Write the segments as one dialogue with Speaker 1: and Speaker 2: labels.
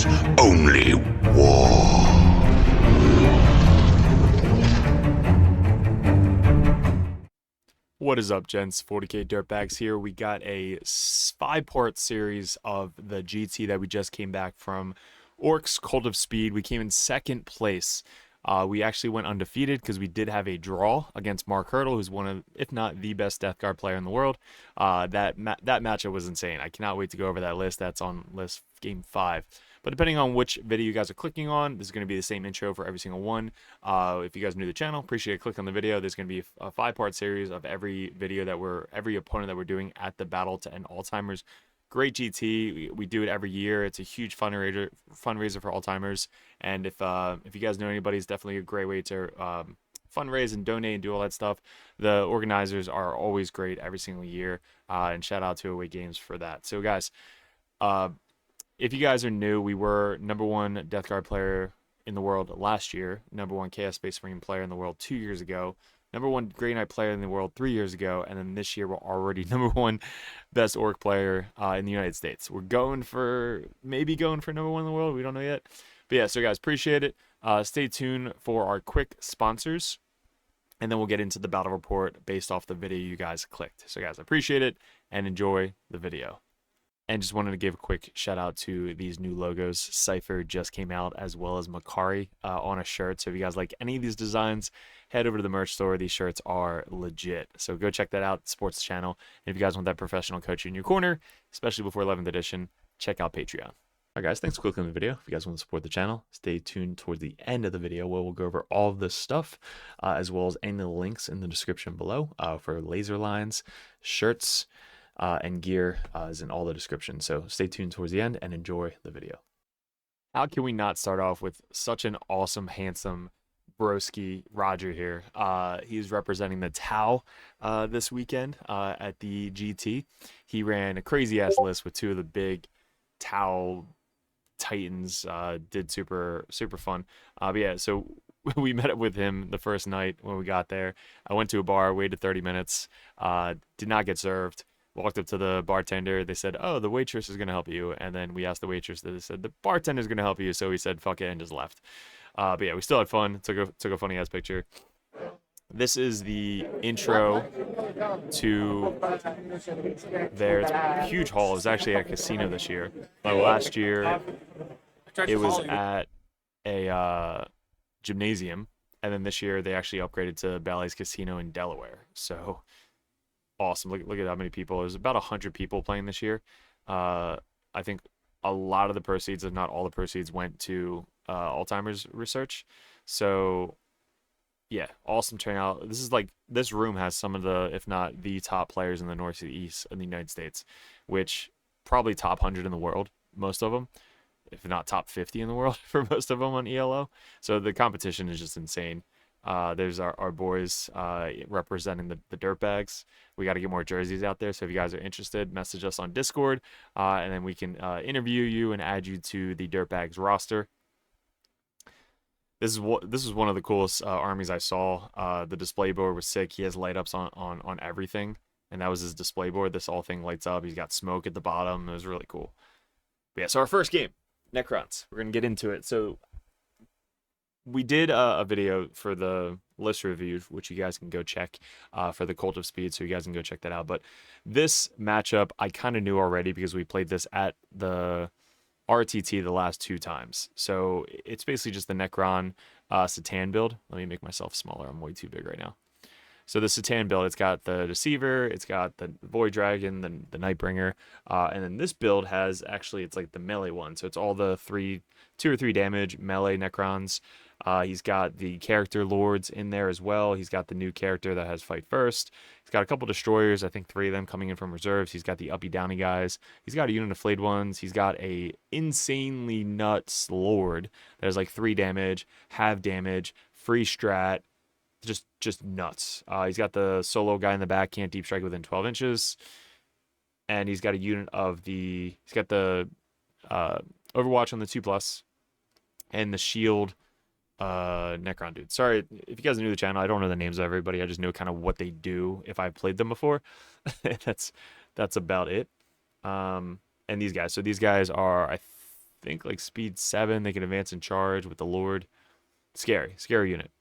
Speaker 1: is only war.
Speaker 2: What is up, gents? 40k Dirtbags here. We got a 5-part series of the GT that we just came back from. Orks, Cult of Speed. We came in 2nd place. We actually went undefeated because we did have a draw against Mark Hurdle, who's one of, if not the best Death Guard player in the world. That matchup was insane. I cannot wait to go over that list. That's on list game 5. But depending on which video you guys are clicking on, this is going to be the same intro for every single one. If you guys are new to the channel, appreciate it. Click on the video. There's going to be a 5-part series of every video every opponent that we're doing at the Battle to End Alzheimer's. Great GT. We do it every year. It's a huge fundraiser for Alzheimer's. And if you guys know anybody, it's definitely a great way to fundraise and donate and do all that stuff. The organizers are always great every single year. And shout out to Away Games for that. So guys, if you guys are new, we were #1 Death Guard player in the world last year, #1 Chaos Space Marine player in the world 2 years ago, #1 Grey Knight player in the world 3 years ago, and then this year we're already #1 best Orc player in the United States. We're maybe going for #1 in the world. We don't know yet. But yeah, so guys, appreciate it. Stay tuned for our quick sponsors, and then we'll get into the battle report based off the video you guys clicked. So guys, I appreciate it, and enjoy the video. And just wanted to give a quick shout out to these new logos. Cypher just came out, as well as mccauley on a shirt. So if you guys like any of these designs, head over to the merch store. These shirts are legit. So go check that out, support the channel. And if you guys want that professional coach in your corner, especially before 11th edition, check out Patreon. All right, guys, thanks for clicking on the video. If you guys want to support the channel, stay tuned towards the end of the video where we'll go over all of this stuff, as well as any of the links in the description below for laser lines, shirts, and gear is in all the description. So stay tuned towards the end and enjoy the video. How can we not start off with such an awesome, handsome broski Roger here? He's representing the Tau this weekend at the GT. He ran a crazy ass list with 2 of the big Tau Titans. Did super fun. But yeah, so we met up with him the first night when we got there. I went to a bar, waited 30 minutes, did not get served. Walked up to the bartender. They said, "Oh, the waitress is going to help you." And then we asked the waitress. They said, "The bartender's going to help you." So we said, "Fuck it," and just left. But yeah, we still had fun. Took a funny ass picture. This is the intro to their huge hall. It was actually at a casino this year. Last year, it was at a gymnasium. And then this year, they actually upgraded to Ballet's Casino in Delaware. So awesome. Look at how many people. There's about 100 people playing this year. I think a lot of the proceeds, if not all the proceeds, went to Alzheimer's research. So yeah, awesome turnout. This room has some of the, if not the top players in the Northeast in the United States, which probably top 100 in the world, most of them, if not top 50 in the world for most of them on ELO. So the competition is just insane. There's our boys representing the Dirtbags. We got to get more jerseys out there. So if you guys are interested, message us on Discord, and then we can interview you and add you to the Dirtbags roster. This is one of the coolest armies I saw. The display board was sick. He has light ups on everything, and that was his display board. This all thing lights up. He's got smoke at the bottom. It was really cool. But yeah, so our first game, Necrons. We're gonna get into it. So we did a video for the list review, which you guys can go check for the Cult of Speed, so you guys can go check that out. But this matchup I kind of knew already because we played this at the RTT the last 2 times. So it's basically just the Necron Satan build. Let me make myself smaller. I'm way too big right now. So the Satan build, it's got the Deceiver, it's got the Void Dragon, the Nightbringer, and then this build has actually, it's like the melee one. So it's all the 2 or 3 damage melee Necrons. He's got the character lords in there as well. He's got the new character that has fight first. He's got a couple destroyers, I think 3 of them coming in from reserves. He's got the uppy downy guys. He's got a unit of flayed ones. He's got a insanely nuts lord that has like 3 damage, half damage, free strat, just nuts. He's got the solo guy in the back, can't deep strike within 12 inches. And he's got a unit of he's got the Overwatch on the 2+, and the shield Necron dude. Sorry, if you guys are new to the channel, I don't know the names of everybody. I just know kind of what they do if I've played them before. That's about it. And these guys. So these guys are, I think like speed 7. They can advance and charge with the Lord. Scary unit.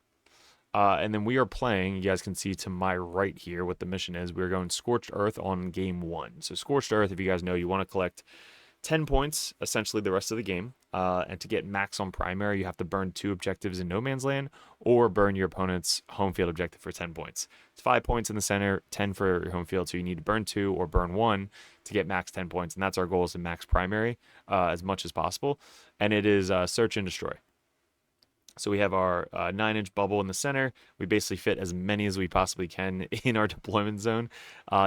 Speaker 2: And then we are playing, you guys can see to my right here what the mission is. We're going Scorched Earth on game 1. So Scorched Earth, if you guys know, you want to collect 10 points, essentially the rest of the game. And to get max on primary, you have to burn 2 objectives in no man's land or burn your opponent's home field objective for 10 points. It's 5 points in the center, 10 for your home field. So you need to burn 2 or burn 1 to get max 10 points. And that's our goal, is to max primary as much as possible. And it is search and destroy. So we have our 9-inch bubble in the center. We basically fit as many as we possibly can in our deployment zone.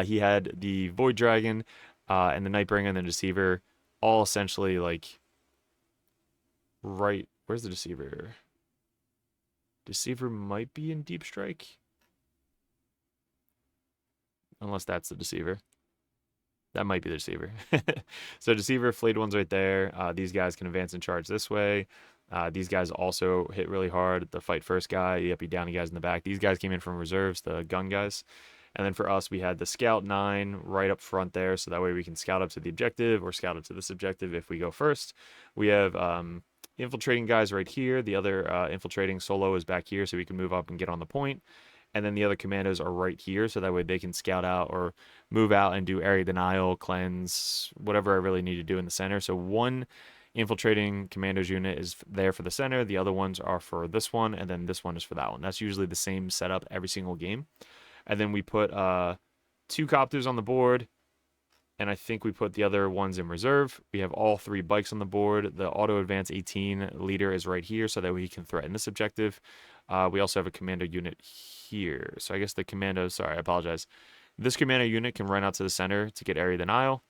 Speaker 2: He had the Void Dragon and the Nightbringer and the Deceiver, all essentially like right. Where's the Deceiver? Deceiver might be in Deep Strike. Unless that's the Deceiver. That might be the Deceiver. So Deceiver, flayed one's right there. These guys can advance and charge this way. These guys also hit really hard. The fight first guy, you down you guys in the back. These guys came in from reserves, the gun guys. And then for us, we had the Scout 9 right up front there, so that way we can scout up to the objective or scout up to this objective if we go first. We have infiltrating guys right here. The other infiltrating solo is back here, so we can move up and get on the point. And then the other commandos are right here, so that way they can scout out or move out and do area denial, cleanse, whatever I really need to do in the center. So one infiltrating commandos unit is there for the center. The other ones are for this one, and then this one is for that one. That's usually the same setup every single game. And then we put 2 copters on the board, and I think we put the other ones in reserve. We have all 3 bikes on the board. The auto advance 18 leader is right here, so that we can threaten this objective. We also have a commando unit here. So I guess the commando, sorry, I apologize. This commando unit can run out to the center to get area denial.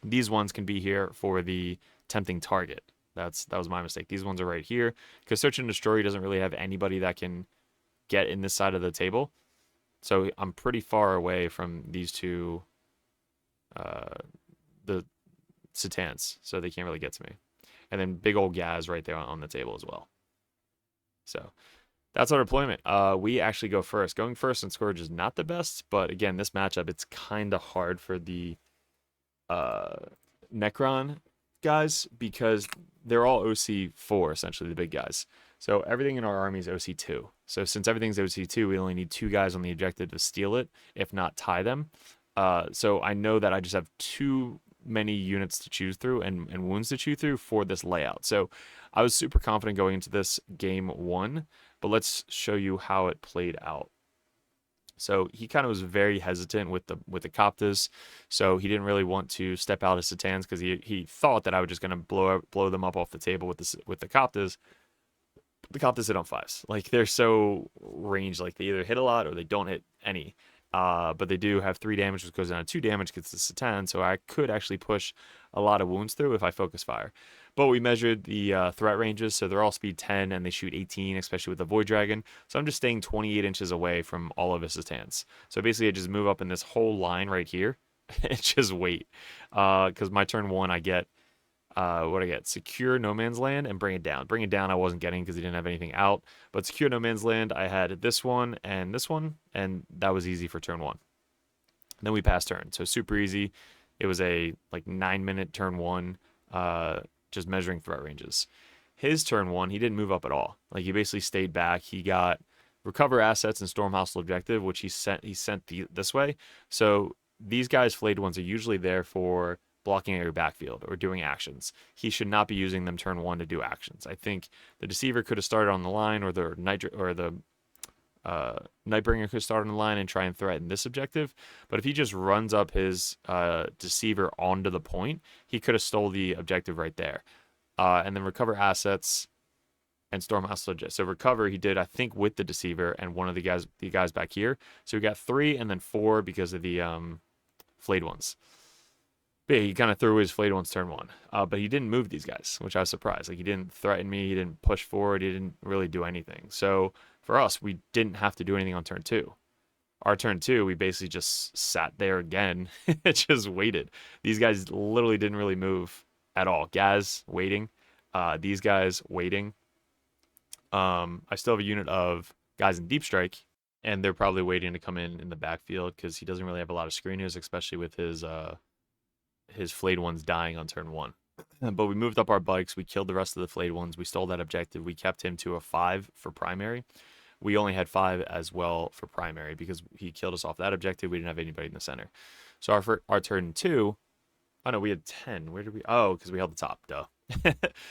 Speaker 2: These ones can be here for the tempting target. That was my mistake. These ones are right here because search and destroy doesn't really have anybody that can get in this side of the table. So I'm pretty far away from these two, the Satans, so they can't really get to me. And then big old Gaz right there on the table as well. So that's our deployment. We actually go first. Going first in Scourge is not the best, but again, this matchup, it's kind of hard for the Necron guys because they're all OC4, essentially, the big guys. So everything in our army is OC2. So since everything's OC2, we only need 2 guys on the objective to steal it, if not tie them. So I know that I just have too many units to choose through and wounds to chew through for this layout. So I was super confident going into this game 1, but let's show you how it played out. So he kind of was very hesitant with the Coptas, so he didn't really want to step out of Satans because he thought that I was just going to blow them up off the table with the Coptas. The Coptas hit on 5s. Like, they're so ranged, like they either hit a lot or they don't hit any. But they do have 3 damage, which goes down to 2 damage, gets the Satan, so I could actually push a lot of wounds through if I focus fire. But we measured the threat ranges, so they're all speed 10, and they shoot 18, especially with the Void Dragon. So I'm just staying 28 inches away from all of his Satans. So basically, I just move up in this whole line right here, and just wait. Because my turn 1, I get, what I get? Secure No Man's Land and Bring It Down. Bring It Down I wasn't getting because he didn't have anything out. But Secure No Man's Land, I had this one, and that was easy for turn 1. And then we passed turn, so super easy. It was a like 9-minute turn 1, just measuring threat ranges. His turn 1, he didn't move up at all. Like, he basically stayed back. He got recover assets and storm hostile objective, which he sent this way. So these guys, flayed ones, are usually there for blocking your backfield or doing actions. He should not be using them turn 1 to do actions. I think the Deceiver could have started on the line, or the Nightbringer could start on the line and try and threaten this objective. But if he just runs up his Deceiver onto the point, he could have stole the objective right there. And then recover assets and storm hostile. So recover he did, I think, with the Deceiver and one of the guys back here. So we got 3 and then 4 because of the flayed ones. But yeah, he kind of threw his flayed ones turn 1. But he didn't move these guys, which I was surprised. Like, he didn't threaten me, he didn't push forward, he didn't really do anything. So for us, we didn't have to do anything on turn 2. Our turn 2, we basically just sat there again, just waited. These guys literally didn't really move at all. Gaz waiting, these guys waiting. I still have a unit of guys in deep strike, and they're probably waiting to come in the backfield because he doesn't really have a lot of screeners, especially with his flayed ones dying on turn 1. But we moved up our bikes. We killed the rest of the flayed ones. We stole that objective. We kept him to a 5 for primary. We only had 5 as well for primary because he killed us off that objective. We didn't have anybody in the center. So our turn 2. Oh, no, we had 10. Where did we? Oh, because we held the top. Duh.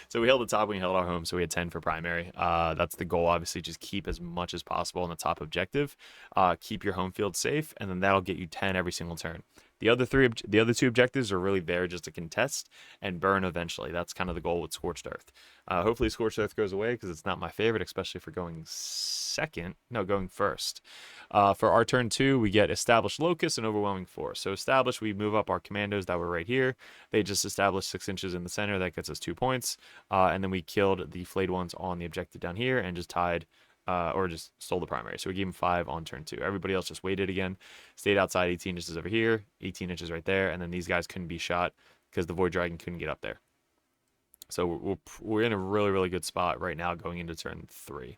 Speaker 2: So we held the top when we held our home. So we had 10 for primary. That's the goal, obviously. Just keep as much as possible on the top objective. Keep your home field safe, and then that'll get you 10 every single turn. The other 2 objectives are really there just to contest and burn eventually. That's kind of the goal with Scorched Earth. Hopefully Scorched Earth goes away because it's not my favorite, especially for going going first. For our turn 2, we get Established Locust and Overwhelming Force. So Established, we move up our commandos that were right here. They just established 6 inches in the center. That gets us 2 points. And then we killed the flayed ones on the objective down here and just tied or just stole the primary. So we gave him 5 on turn 2. Everybody else just waited again, stayed outside 18 inches over here, 18 inches right there, and then these guys couldn't be shot because the Void Dragon couldn't get up there. So we're in a really, really good spot right now going into turn 3.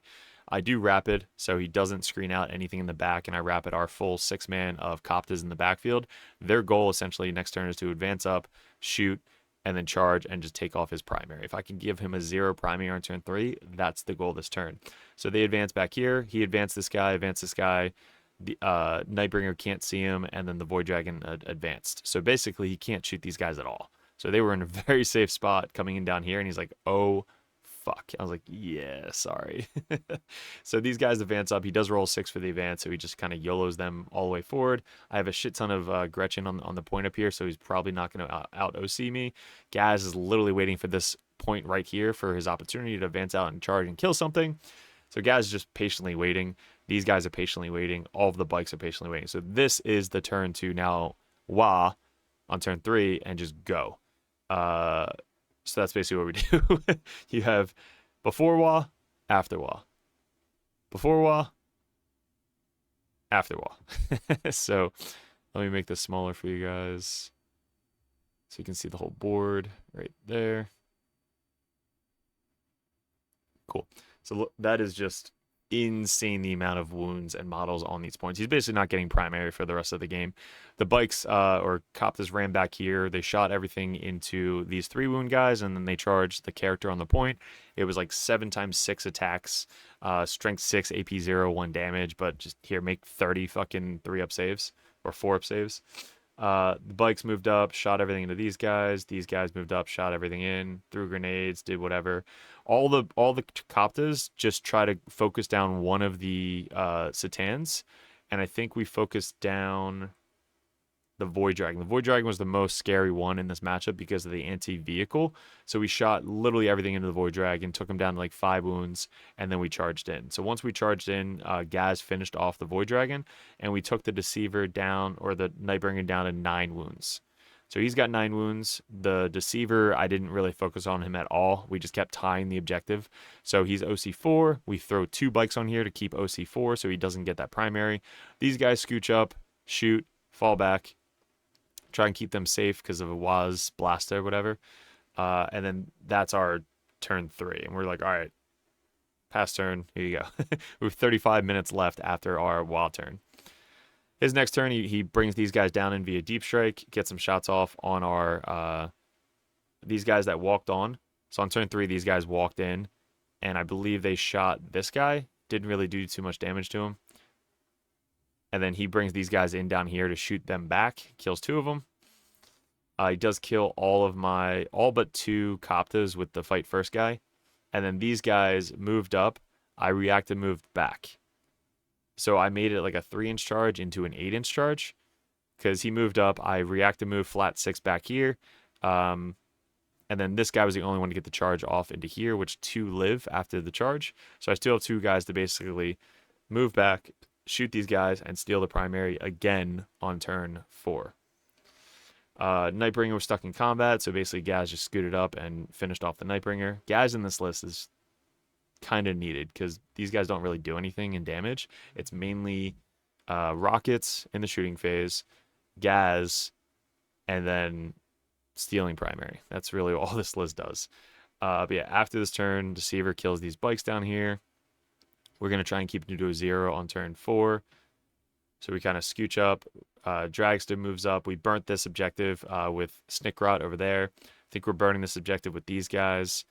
Speaker 2: I do rapid, so he doesn't screen out anything in the back, and I rapid our full 6-man of Coptas in the backfield. Their goal essentially next turn is to advance up, shoot, and then charge and just take off his primary. If I can give him a 0 primary on turn 3, that's the goal this turn. So they advance back here. He advanced this guy, The Nightbringer can't see him, and then the Void Dragon advanced. So basically, he can't shoot these guys at all. So they were in a very safe spot coming in down here, and he's like, oh, fuck. I was like, yeah, sorry. So these guys advance up. He does roll 6 for the advance, so he just kind of YOLOs them all the way forward. I have a shit ton of Gretchen on the point up here, so he's probably not going to out OC me. Gaz is literally waiting for this point right here for his opportunity to advance out and charge and kill something. So Gaz is just patiently waiting. These guys are patiently waiting. All of the bikes are patiently waiting. So this is the turn to now Wah on turn 3 and just go. So that's basically what we do. You have before Wah, after Wah. Before Wah, after Wah. So let me make this smaller for you guys so you can see the whole board right there. Cool. So that is just insane, the amount of wounds and models on these points. He's basically not getting primary for the rest of the game. The bikes or Coptas ran back here. They shot everything into these 3 wound guys, and then they charged the character on the point. It was like 7 times 6 attacks, strength 6, AP 0, 1 damage, but just here, make 30 fucking 3-up saves or 4-up saves. The bikes moved up, shot everything into these guys. These guys moved up, shot everything in, threw grenades, did whatever. All the Coptas just try to focus down one of the Satans, and I think we focused down the Void Dragon. The Void Dragon was the most scary one in this matchup because of the anti-vehicle. So we shot literally everything into the Void Dragon, took him down to like 5 wounds, and then we charged in. So once we charged in, Gaz finished off the Void Dragon, and we took the Deceiver down, or the Nightbringer down to 9 wounds. So he's got 9 wounds. The Deceiver, I didn't really focus on him at all. We just kept tying the objective. So he's OC4. We throw 2 bikes on here to keep OC4 so he doesn't get that primary. These guys scooch up, shoot, fall back, try and keep them safe because of a Waz blaster or whatever. And then that's our turn 3. And we're like, all right, pass turn. Here you go. We have 35 minutes left after our Waz turn. His next turn, he brings these guys down in via deep strike, gets some shots off on our these guys that walked on. So on turn 3, these guys walked in, and I believe they shot this guy. Didn't really do too much damage to him. And then he brings these guys in down here to shoot them back. Kills 2 of them. He does kill all but 2 Coptas with the fight first guy. And then these guys moved up. I reacted, moved back. So I made it like a 3-inch charge into an 8-inch charge. Because he moved up, I reacted, moved flat 6 back here. And then this guy was the only one to get the charge off into here, which 2 live after the charge. So I still have 2 guys to basically move back, shoot these guys, and steal the primary again on turn 4. Nightbringer was stuck in combat, so basically Gaz just scooted up and finished off the Nightbringer. Gaz in this list is kind of needed because these guys don't really do anything in damage. It's mainly rockets in the shooting phase, Gaz, and then stealing primary. That's really all this list does. But yeah, after this turn, Deceiver kills these bikes down here. We're going to try and keep it to a 0 on turn 4. So we kind of scooch up. Dragster moves up. We burnt this objective with Snickrot over there. I think we're burning this objective with these guys.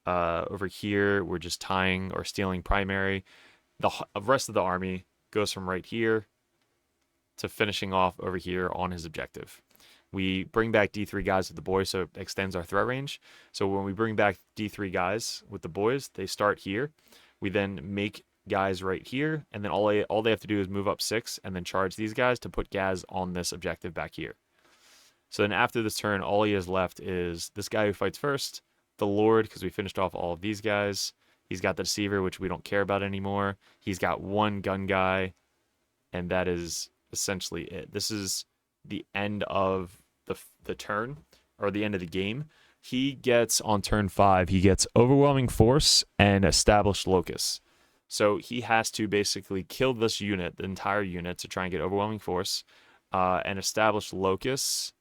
Speaker 2: Over here, we're just tying or stealing primary. The rest of the army goes from right here to finishing off over here on his objective. We bring back D3 guys with the boys, so it extends our threat range. So when we bring back D3 guys with the boys, they start here. We then make guys right here, and then all they have to do is move up 6 and then charge these guys to put Gaz on this objective back here. So then after this turn, all he has left is this guy who fights first, the Lord, because we finished off all of these guys. He's got the Deceiver, which we don't care about anymore. He's got one gun guy, and that is essentially it. This is the end of the turn, or the end of the game. He gets, on turn 5, he gets Overwhelming Force and Established Locus. So he has to basically kill this unit, the entire unit, to try and get Overwhelming Force. And Established Locus,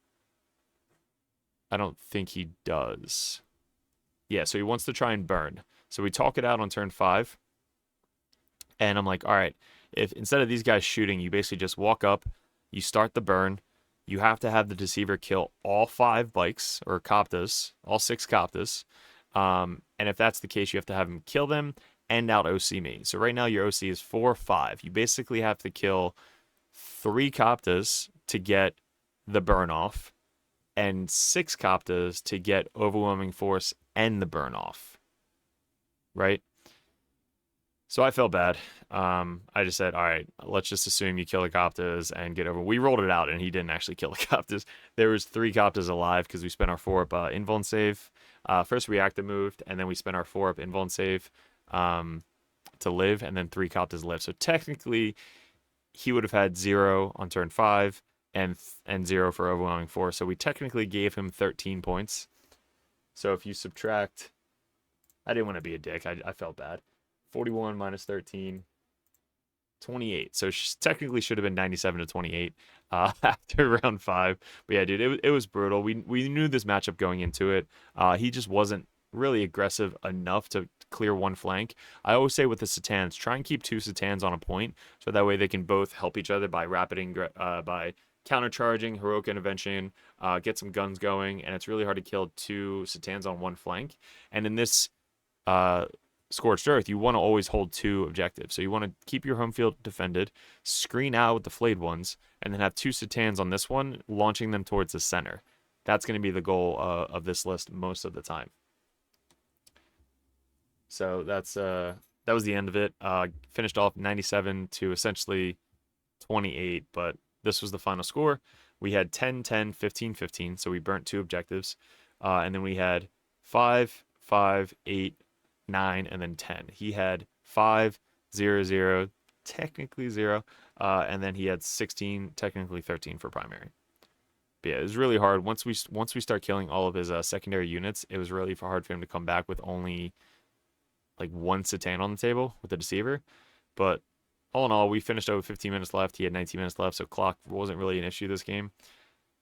Speaker 2: I don't think he does. Yeah, so he wants to try and burn. So we talk it out on turn 5. And I'm like, all right, if instead of these guys shooting, you basically just walk up, you start the burn. You have to have the Deceiver kill all 5 bikes, or Koptas, all 6 Koptas. And if that's the case, you have to have him kill them and out OC me. So right now your OC is 4-5. You basically have to kill 3 Koptas to get the burn off, and 6 Koptas to get Overwhelming Force and the burn off. Right? So I felt bad. I just said, all right, let's just assume you kill the Koptas and get over. We rolled it out, and he didn't actually kill the Koptas. There was 3 Koptas alive because we spent our 4-up invuln save. First reactive moved, and then we spent our 4-up invuln save to live, and then 3 Koptas lived. So technically, he would have had 0 on turn 5 and 0 for Overwhelming Force. So we technically gave him 13 points. So if you subtract, I didn't want to be a dick. I felt bad. 41 minus 13, 28. So technically should have been 97 to 28 after round 5. But yeah, dude, it was brutal. We knew this matchup going into it. He just wasn't really aggressive enough to clear one flank. I always say with the Satans, try and keep 2 Satans on a point, so that way they can both help each other by by countercharging, heroic intervention, get some guns going, and it's really hard to kill 2 Satans on one flank. And in this Scorched Earth, you want to always hold 2 objectives. So you want to keep your home field defended, screen out with the flayed ones, and then have 2 Satans on this one, launching them towards the center. That's going to be the goal of this list most of the time. So that was the end of it. Finished off 97 to essentially 28, but this was the final score. We had 10, 10, 15, 15, so we burnt 2 objectives. And then we had 5, 5, 8, 9, and then 10. He had 5, 0, 0, technically 0, and then he had 16, technically 13 for primary. But yeah, it was really hard. Once we start killing all of his secondary units, it was really hard for him to come back with only like 1 Satan on the table with the Deceiver. But all in all, we finished over 15 minutes left. He had 19 minutes left, so clock wasn't really an issue this game.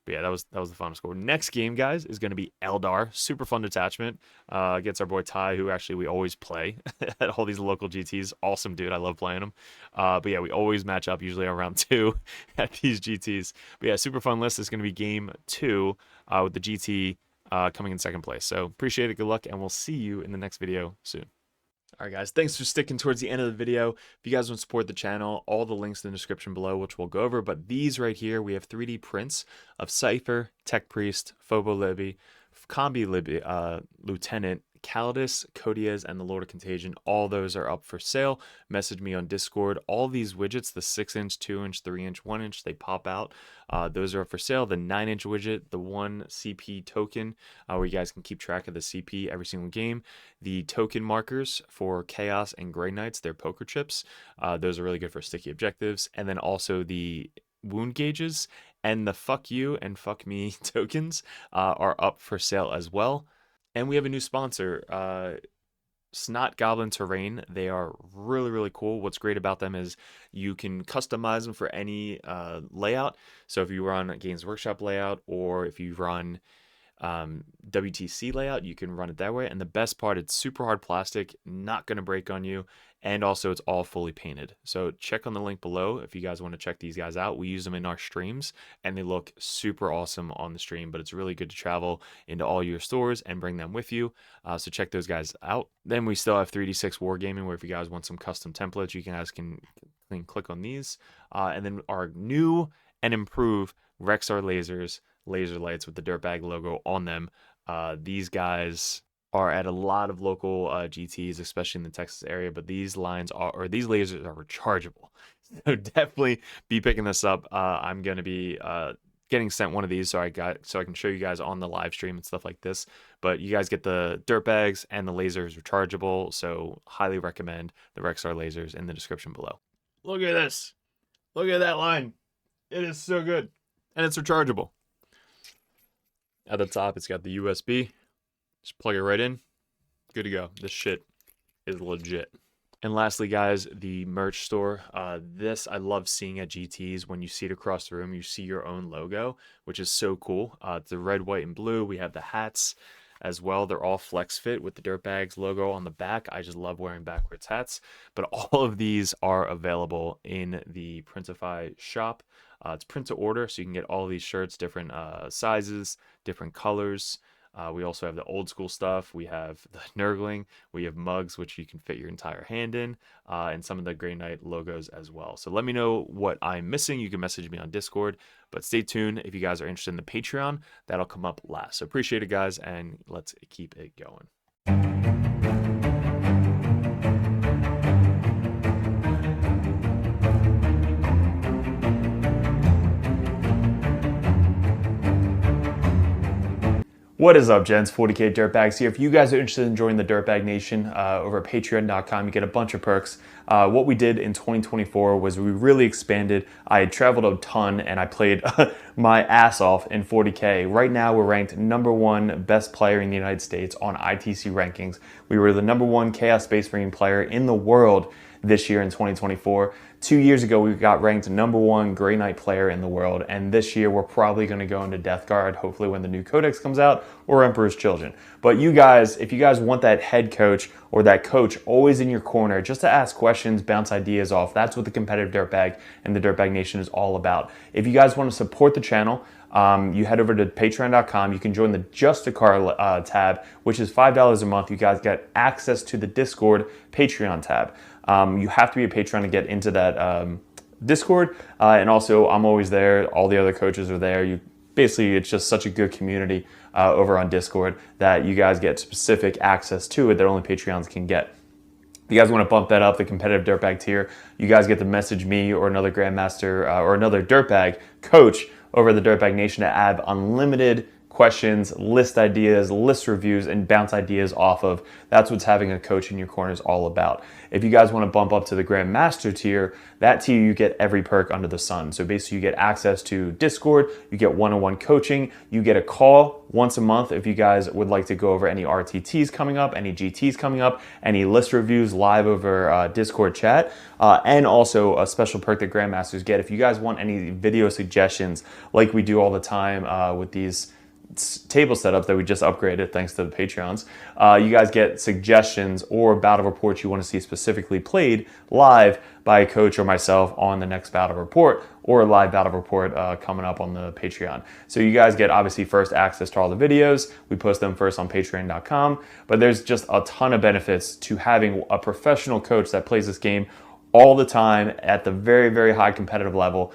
Speaker 2: But yeah, that was the final score. Next game, guys, is going to be Eldar. Super fun detachment against our boy Ty, who actually we always play at all these local GTs. Awesome dude. I love playing him. But yeah, we always match up usually around 2 at these GTs. But yeah, super fun list. It's going to be game 2 with the GT coming in 2nd place. So appreciate it. Good luck, and we'll see you in the next video soon. All right, guys, thanks for sticking towards the end of the video. If you guys want to support the channel, all the links in the description below, which we'll go over. But these right here, we have 3D prints of Cypher, Tech Priest, Phobo Libby, Combi Libby, Lieutenant, Calidus, Codiez, and the Lord of Contagion. All those are up for sale. Message me on Discord. All these widgets, the 6-inch, 2-inch, 3-inch, 1-inch, they pop out. Those are up for sale. The 9-inch widget, the 1 CP token, where you guys can keep track of the CP every single game. The token markers for Chaos and Grey Knights, they're poker chips. Those are really good for sticky objectives. And then also the wound gauges and the fuck you and fuck me tokens are up for sale as well. And we have a new sponsor, Snot Goblin Terrain. They are really, really cool. What's great about them is you can customize them for any layout. So if you run a Games Workshop layout, or if you run WTC layout, you can run it that way. And the best part, it's super hard plastic, not going to break on you. And also it's all fully painted. So check on the link below if you guys want to check these guys out. We use them in our streams and they look super awesome on the stream, but it's really good to travel into all your stores and bring them with you. So check those guys out. Then we still have 3D6 Wargaming, where if you guys want some custom templates, you guys can click on these. And then our new and improved Rexar lasers, laser lights with the Dirtbag logo on them. These guys are at a lot of local GTs, especially in the Texas area, but these lines are, or these lasers are rechargeable. So definitely be picking this up. I'm going to be getting sent one of these so I can show you guys on the live stream and stuff like this. But you guys get the Dirtbags and the lasers rechargeable, so highly recommend the Rexar lasers in the description below. Look at this. Look at that line. It is so good. And it's rechargeable. At the top, it's got the USB. Just plug it right in. Good to go. This shit is legit. And lastly, guys, the merch store. This I love seeing at GTs. When you see it across the room, you see your own logo, which is so cool. It's the red, white, and blue. We have the hats as well. They're all flex fit with the Dirtbags logo on the back. I just love wearing backwards hats. But all of these are available in the Printify shop. It's print to order, so you can get all of these shirts, different sizes, different colors. We also have the old school stuff. We have the Nurgling. We have mugs, which you can fit your entire hand in, and some of the Grey Knight logos as well. So let me know what I'm missing. You can message me on Discord, but stay tuned if you guys are interested in the Patreon. That'll come up last. So appreciate it, guys, and let's keep it going. What is up, gents? 40k Dirtbags here. If you guys are interested in joining the Dirtbag Nation over at patreon.com, you get a bunch of perks. What we did in 2024 was we really expanded. I had traveled a ton and I played my ass off in 40k. Right now we're ranked #1 best player in the United States on ITC rankings. We were the #1 Chaos Space Marine player in the world this year in 2024. 2 years ago, we got ranked #1 Grey Knight player in the world, and this year we're probably going to go into Death Guard, hopefully when the new Codex comes out, or Emperor's Children. But you guys, if you guys want that head coach or that coach always in your corner, just to ask questions, bounce ideas off, that's what the competitive Dirtbag and the Dirtbag Nation is all about. If you guys want to support the channel, you head over to patreon.com. You can join the Just a Car tab, which is $5 a month. You guys get access to the Discord Patreon tab. You have to be a patron to get into that Discord, and also I'm always there. All the other coaches are there. Basically, it's just such a good community over on Discord that you guys get specific access to it that only Patreons can get. If you guys want to bump that up, the competitive Dirtbag tier, you guys get to message me or another Grandmaster or another Dirtbag coach over the Dirtbag Nation to add unlimited questions, list ideas, list reviews, and bounce ideas off of. That's what having a coach in your corner is all about. If you guys want to bump up to the Grandmaster tier, that tier you get every perk under the sun. So basically you get access to Discord, you get one-on-one coaching, you get a call once a month if you guys would like to go over any RTTs coming up, any GTs coming up, any list reviews live over Discord chat, and also a special perk that Grandmasters get. If you guys want any video suggestions like we do all the time with these table setup that we just upgraded thanks to the Patreons, you guys get suggestions or battle reports you want to see specifically played live by a coach or myself on the next battle report, or a live battle report coming up on the Patreon. So you guys get obviously first access to all the videos. We post them first on patreon.com, but there's just a ton of benefits to having a professional coach that plays this game all the time at the very, very high competitive level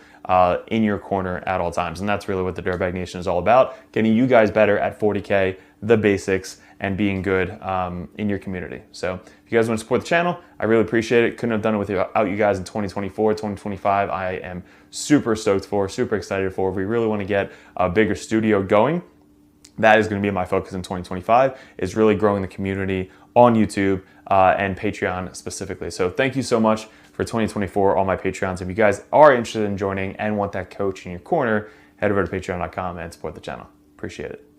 Speaker 2: in your corner at all times. And that's really what the Dirtbag Nation is all about, getting you guys better at 40K, the basics, and being good in your community. So if you guys want to support the channel, I really appreciate it. Couldn't have done it without you guys in 2024, 2025. I am super stoked for, super excited for. We really want to get a bigger studio going. That is going to be my focus in 2025, is really growing the community on YouTube and Patreon specifically. So thank you so much for 2024, all my Patreons. If you guys are interested in joining and want that coach in your corner, head over to patreon.com and support the channel. Appreciate it.